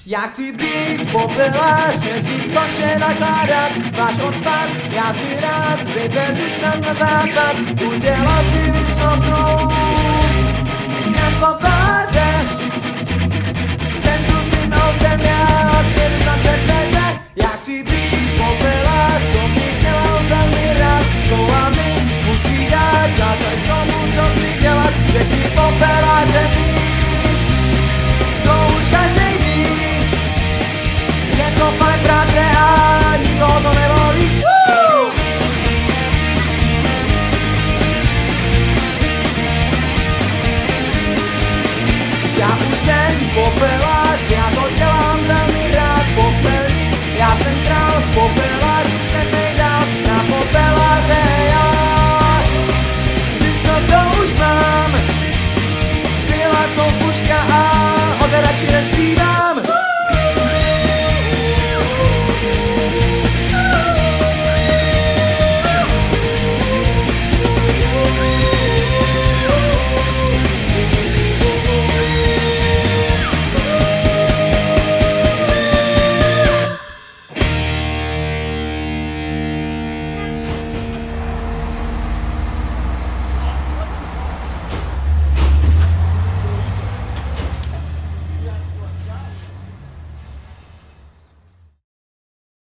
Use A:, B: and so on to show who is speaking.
A: Já chci být popelař, jezdit koše nakládat, váš odpad, já chci rád vyvezit tam na západ, udělat si vysokou na popelaře. Jsem žlutým autem, já odjedu tam před dveře. Já chci být popelař, to bych dělal velmi rád, škola mi musí dát základ tomu, co chci dělat, že chci popelaře být, to už každý ví. Je to fajn práce a nikoho to nebolí. Já už jsem popelař, já to dělám velmi rád, popelník. Já jsem král z popelařů, jsem nejdál na popelaře já. Když to už mám, byla to puška a od radši nespívám.